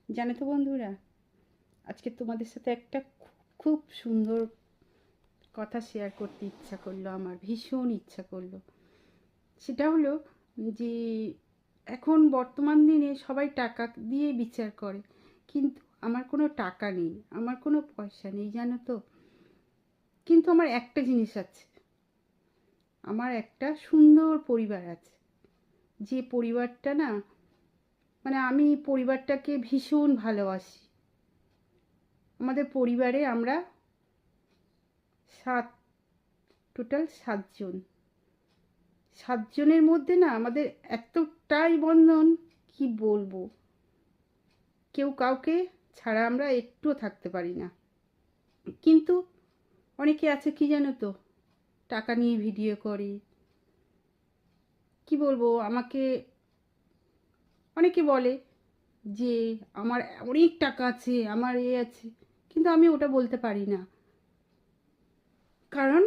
জানো তো বন্ধুরা, আজকে তোমাদের সাথে একটা খুব সুন্দর কথা শেয়ার করতে ইচ্ছা করলো, আমার ভীষণ ইচ্ছা করলো। সেটা হলো যে এখন বর্তমান দিনে সবাই টাকা দিয়ে বিচার করে, কিন্তু আমার কোনো টাকা নেই, আমার কোনো পয়সা নেই, জানো তো। কিন্তু আমার একটা জিনিস আছে, আমার একটা সুন্দর পরিবার আছে। যে পরিবারটা না, মানে আমি পরিবারটাকে ভীষণ ভালোবাসি। আমাদের পরিবারে আমরা সাত টোটাল 7 জন। 7 জনের মধ্যে না আমাদের এতটাই বন্ধন, কি বলবো। কেউ কাউকে ছাড়া আমরা একটুও থাকতে পারি না। কিন্তু অনেকে আছে কি জানো তো, টাকা নিয়ে ভিডিও করে। কি বলবো, আমাকে অনেকে বলে যে আমার অনেক টাকা আছে, আমার এ আছে, কিন্তু আমি ওটা বলতে পারি না, কারণ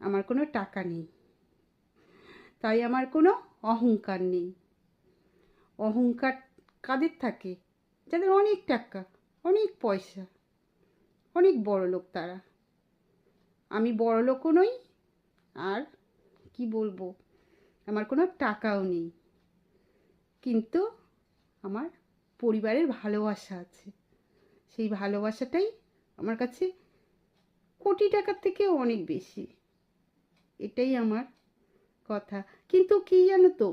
আমার কোনো টাকা নেই। তাই আমার কোনো অহংকার নেই। অহংকার কাদের থাকে? যাদের অনেক টাকা, অনেক পয়সা, অনেক বড়লোক তারা। আমি বড়লোকও নই, আর কি বলবো, আমার কোনো টাকাও নেই, কিন্তু আমার পরিবারের ভালোবাসা আছে। সেই ভালোবাসাটাই আমার কাছে কোটি টাকার থেকেও অনেক বেশি। এটাই আমার কথা। কিন্তু কি জানো তো,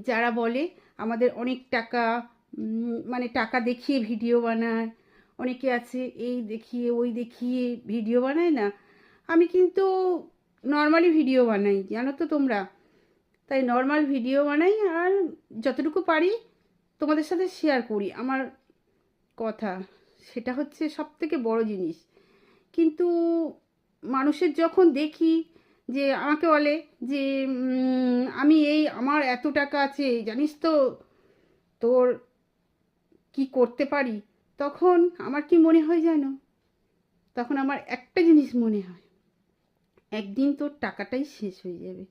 যারা বলে আমাদের অনেক টাকা, মানে টাকা দেখিয়ে ভিডিও বানায়, অনেকে আছে এই দেখিয়ে ওই দেখিয়ে ভিডিও বানায় না। আমি কিন্তু নর্মালি ভিডিও বানাই, জানো তো তোমরা। তাই নর্মাল ভিডিও বানাই, আর যতটুকু পারি তোমাদের সাথে শেয়ার করি আমার কথা। সেটা হচ্ছে সব থেকে বড় জিনিস। কিন্তু মানুষের যখন দেখি যে আমাকে বলে যে আমি এই আমার এত টাকা আছে জানিস তো, তোর কি করতে পারি, তখন আমার কি মনে হয় জানো? তখন আমার একটা জিনিস মনে হয়, একদিন তোর টাকাটাই শেষ হয়ে যাবে।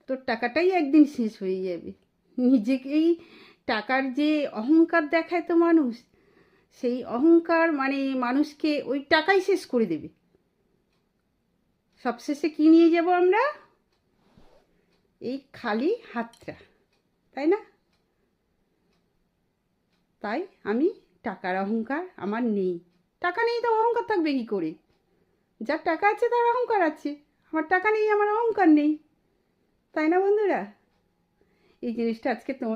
তোর টাকাটাই একদিন শেষ হয়ে যাবে। নিজেকেই টাকার যে অহংকার দেখায় তো মানুষ, সেই অহংকার মানে মানুষকে ওই টাকাই শেষ করে দেবে। সবশেষে কি নিয়ে যাব আমরা? এই খালি হাতটা, তাই না? তাই আমি, টাকার অহংকার আমার নেই। টাকা নেই তো অহংকার থাকবে কি করে? যার টাকা আছে তার অহংকার আছে, আমার টাকা নেই, আমার অহংকার নেই। তাই না বন্ধুরা? এই জিনিসটা আজকে তোমার